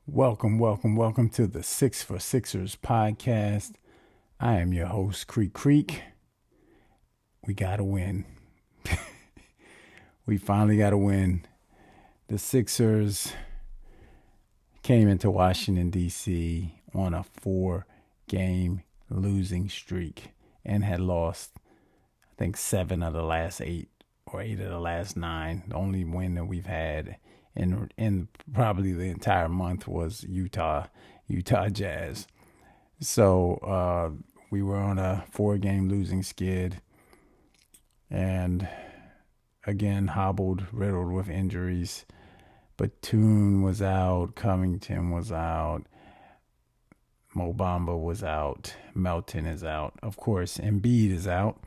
Welcome to the Six for Sixers podcast. I am your host, Creek Creek. We got to win. We finally got to win. The Sixers came into Washington, D.C. on a 4-game losing streak and had lost, I think, 7 of the last 8 or 8 of the last 9. The only win that we've had in probably the entire month was Utah Jazz. So we were on a 4-game losing skid, and again hobbled, riddled with injuries. Batum was out, Covington was out, Mo Bamba was out, Melton is out. Of course, Embiid is out.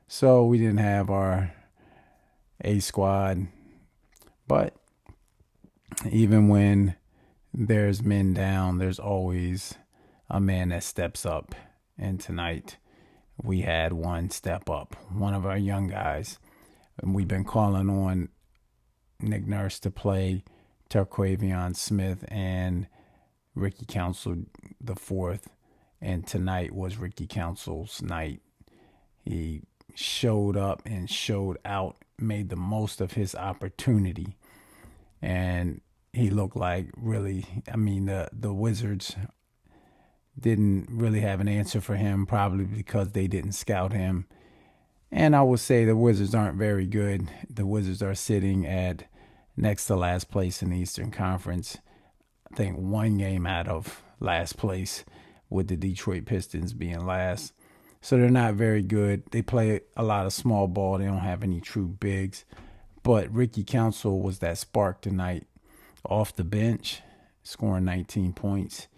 So we didn't have our A squad, but even when there's men down, there's always a man that steps up. And tonight, we had one step up, one of our young guys. And we've been calling on Nick Nurse to play Terquavion Smith and Ricky Council the fourth. And tonight was Ricky Council's night. He showed up and showed out, made the most of his opportunity. And he looked like the Wizards didn't really have an answer for him, probably because they didn't scout him. And I would say the Wizards aren't very good. The Wizards are sitting at next to last place in the Eastern Conference. I think 1 game out of last place, with the Detroit Pistons being last. So they're not very good. They play a lot of small ball. They don't have any true bigs. But Ricky Council was that spark tonight off the bench, scoring 19 points.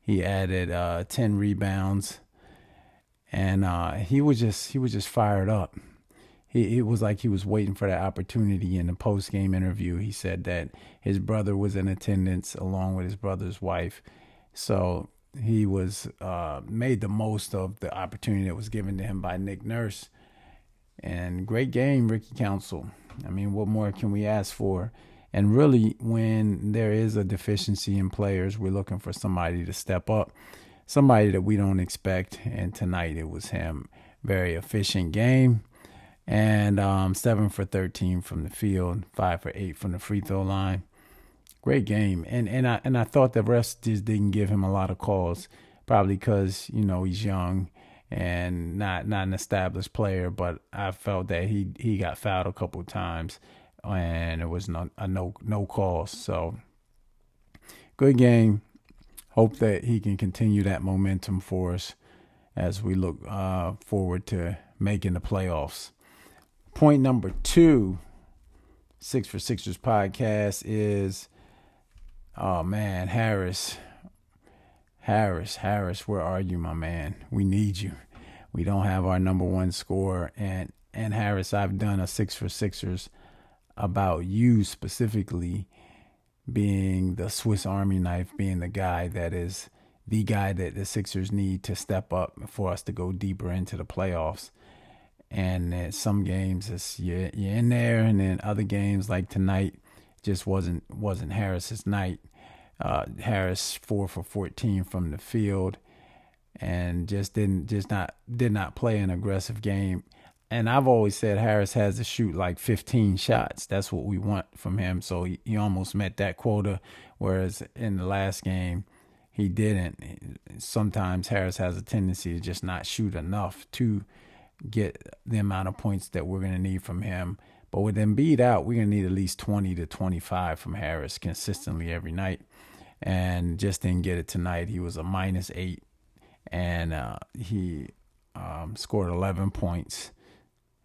He added 10 rebounds, and he was just fired up. It was like he was waiting for that opportunity. In the post-game interview, he said that his brother was in attendance along with his brother's wife. So he was made the most of the opportunity that was given to him by Nick Nurse. And great game, Ricky Council. I mean, what more can we ask for? And really, when there is a deficiency in players, we're looking for somebody to step up, somebody that we don't expect. And tonight it was him. Very efficient game. And 7 for 13 from the field, 5 for 8 from the free throw line. Great game. And I thought the refs just didn't give him a lot of calls, probably because, he's young and not an established player. But I felt that he got fouled a couple of times, and it was no calls. So good game. Hope that he can continue that momentum for us as we look forward to making the playoffs. Point number 2, Six for Sixers podcast is, oh man, Harris, where are you, my man? We need you. We don't have our number 1 scorer. And Harris, I've done a Six for Sixers about you specifically being the Swiss Army knife, being the guy that the Sixers need to step up for us to go deeper into the playoffs. And some games you're in there, and then other games like tonight just wasn't Harris's night. Harris 4 for 14 from the field, and did not play an aggressive game. And I've always said Harris has to shoot like 15 shots. That's what we want from him. So he almost met that quota, whereas in the last game he didn't. Sometimes Harris has a tendency to just not shoot enough to get the amount of points that we're going to need from him. But with Embiid out, we're going to need at least 20 to 25 from Harris consistently every night. And just didn't get it tonight. He was a -8, and he scored 11 points.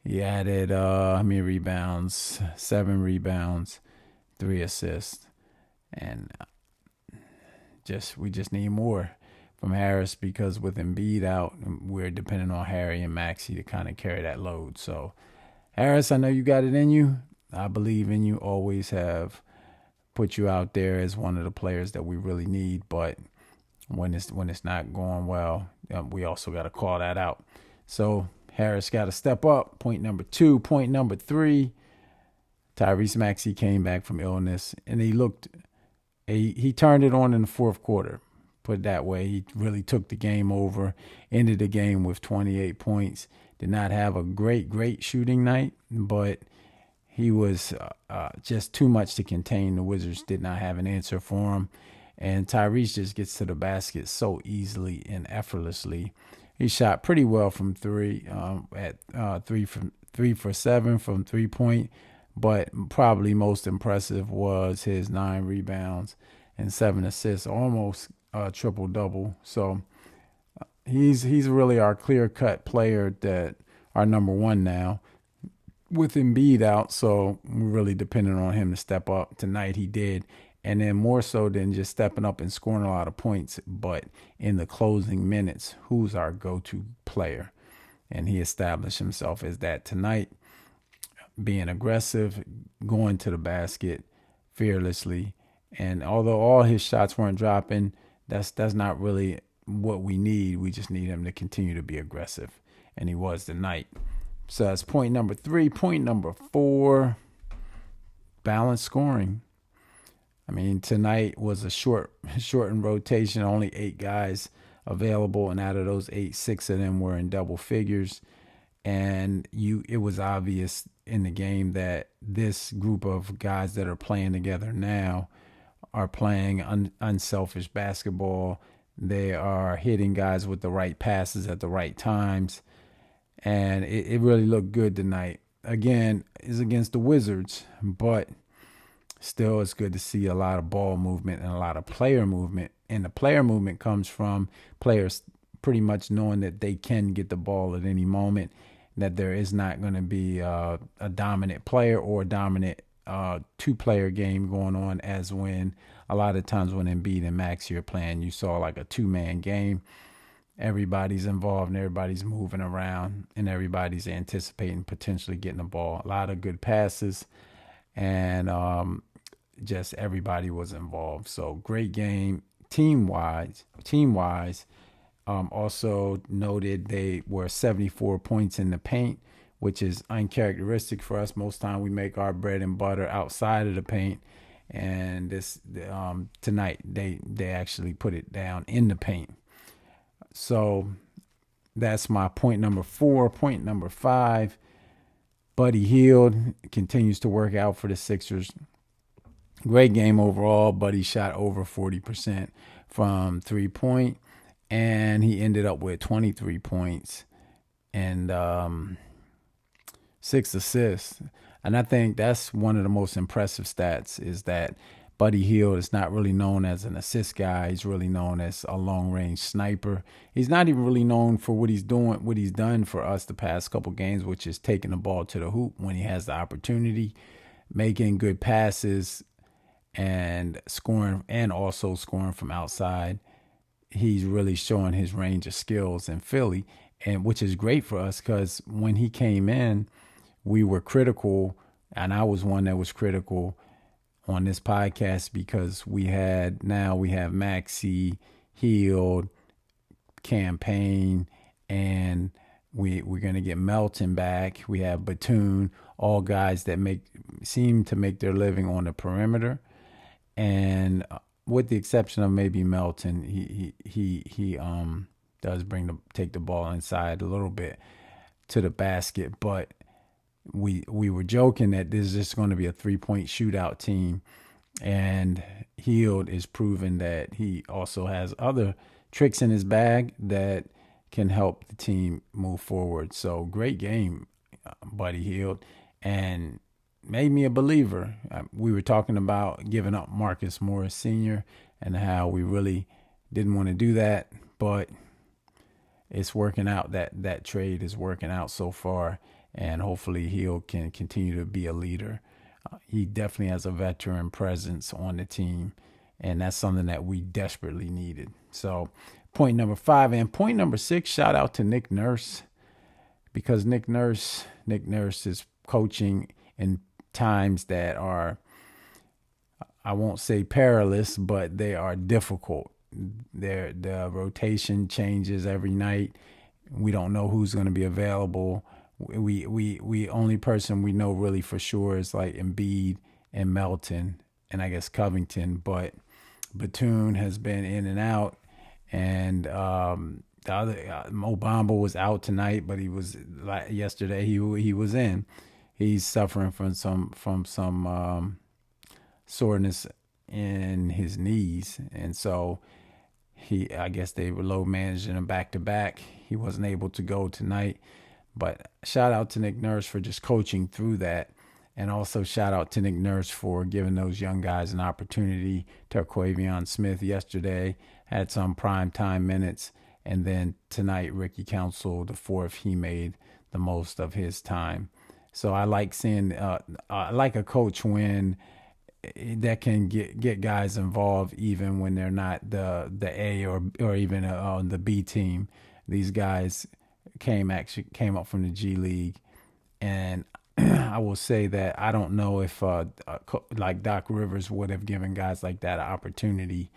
He added how many rebounds? 7 rebounds, 3 assists. And we just need more from Harris, because with Embiid out, we're dependent on Harry and Maxey to kind of carry that load. So, Harris, I know you got it in you. I believe in you. Always have put you out there as one of the players that we really need. But when it's not going well, we also got to call that out. So Harris got to step up. Point number 2. Point number 3, Tyrese Maxey came back from illness, and he looked he turned it on in the fourth quarter. Put it that way. He really took the game over, ended the game with 28 points. Did not have a great shooting night, but he was just too much to contain. The Wizards did not have an answer for him. And Tyrese just gets to the basket so easily and effortlessly. He shot pretty well from three, at 3 for 7 from 3-point. But probably most impressive was his 9 rebounds and 7 assists, almost triple double. So he's really our clear cut player, that our number one now, with Embiid out. So we're really dependent on him to step up. Tonight he did. And then more so than just stepping up and scoring a lot of points, but in the closing minutes, who's our go-to player? And he established himself as that tonight, being aggressive, going to the basket fearlessly. And although all his shots weren't dropping, that's not really what we need. We just need him to continue to be aggressive. And he was tonight. So that's point number 3. Point number 4, balanced scoring. I mean, tonight was a shortened rotation, only 8 guys available, and out of those 8, 6 of them were in double figures. And it was obvious in the game that this group of guys that are playing together now are playing unselfish basketball. They are hitting guys with the right passes at the right times. And it really looked good tonight. Again, it's against the Wizards, but still it's good to see a lot of ball movement and a lot of player movement. And the player movement comes from players pretty much knowing that they can get the ball at any moment, that there is not going to be a dominant player or a dominant two-player game going on, as when a lot of times when Embiid and Maxey are playing, you saw like a two-man game. Everybody's involved and everybody's moving around and everybody's anticipating potentially getting the ball. A lot of good passes, and just everybody was involved. So great game team-wise. Also noted they were 74 points in the paint, which is uncharacteristic for us. Most time we make our bread and butter outside of the paint, and tonight they actually put it down in the paint. So that's my point number 4. Point number 5, Buddy Hield continues to work out for the Sixers. Great game overall. Buddy shot over 40% from 3-point, and he ended up with 23 points and 6 assists. And I think that's one of the most impressive stats, is that Buddy Hield is not really known as an assist guy. He's really known as a long-range sniper. He's not even really known for what he's done for us the past couple games, which is taking the ball to the hoop when he has the opportunity, making good passes, and scoring, and also scoring from outside. He's really showing his range of skills in Philly, and which is great for us, because when he came in, we were critical, and I was one that was critical on this podcast, because we have Maxey, Hield, Campaign, and we're going to get Melton back. We have Batum, all guys that seem to make their living on the perimeter, and with the exception of maybe Melton, he does take the ball inside a little bit to the basket, but we were joking that this is just going to be a 3-point shootout team, and Hield is proving that he also has other tricks in his bag that can help the team move forward. So great game, Buddy Hield, and made me a believer. We were talking about giving up Marcus Morris Sr. and how we really didn't want to do that, but it's working out. That trade is working out so far, and hopefully Hield can continue to be a leader. He definitely has a veteran presence on the team, and that's something that we desperately needed. So point number 5. And point number 6, shout out to Nick Nurse, because Nick Nurse is coaching in times that are, I won't say perilous, but they are difficult. The rotation changes every night. We don't know who's going to be available. We only person we know really for sure is like Embiid and Melton, and I guess Covington. But Batum has been in and out, and the other Mo Bamba was out tonight, but he was yesterday. He was in. He's suffering from some soreness in his knees, and so I guess they were low managing him back to back. He wasn't able to go tonight, but shout out to Nick Nurse for just coaching through that. And also shout out to Nick Nurse for giving those young guys an opportunity. Terquavion Smith yesterday had some prime time minutes. And then tonight, Ricky Council, the fourth, he made the most of his time. So I like seeing, I like a coach when that can get guys involved even when they're not the A or even on the B team. These guys came up from the G League, and I will say that I don't know if like Doc Rivers would have given guys like that an opportunity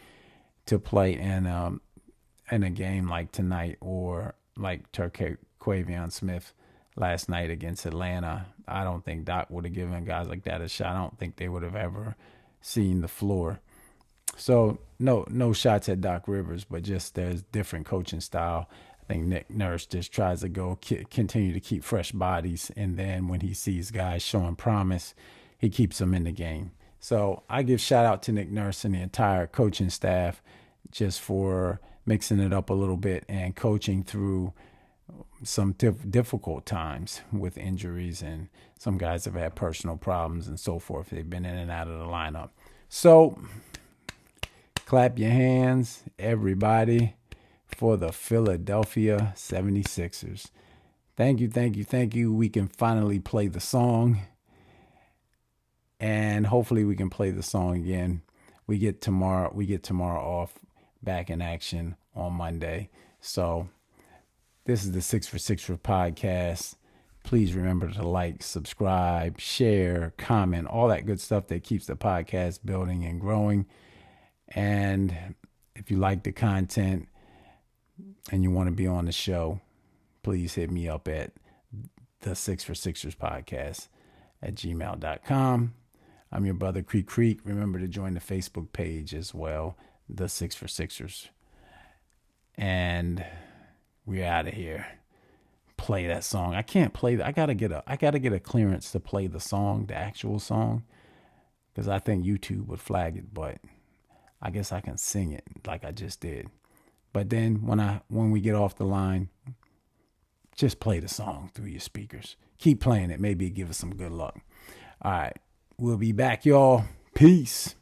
to play in a game like tonight, or like Terquavion Smith last night against Atlanta. I don't think Doc would have given guys like that a shot. I don't think they would have ever seen the floor. So no shots at Doc Rivers, but just there's different coaching style. I think Nick Nurse just tries to continue to keep fresh bodies, and then when he sees guys showing promise, he keeps them in the game. So I give shout out to Nick Nurse and the entire coaching staff just for mixing it up a little bit and coaching through some difficult times with injuries, and some guys have had personal problems and so forth. They've been in and out of the lineup. So clap your hands, everybody, for the Philadelphia 76ers. Thank you. We can finally play the song, and hopefully we can play the song again. We get tomorrow off, back in action on Monday. So this is the 6 for 6 for podcast. Please remember to like, subscribe, share, comment, all that good stuff that keeps the podcast building and growing. And if you like the content and you want to be on the show, please hit me up at the 6 for Sixers podcast at gmail.com. I'm your brother Creek. Remember to join the Facebook page as well, the 6 for Sixers. And we're out of here. Play that song. I can't play that. I gotta get a clearance to play the song, the actual song, because I think YouTube would flag it. But I guess I can sing it like I just did. But then when we get off the line, just play the song through your speakers. Keep playing it. Maybe give us some good luck. All right. We'll be back, y'all. Peace.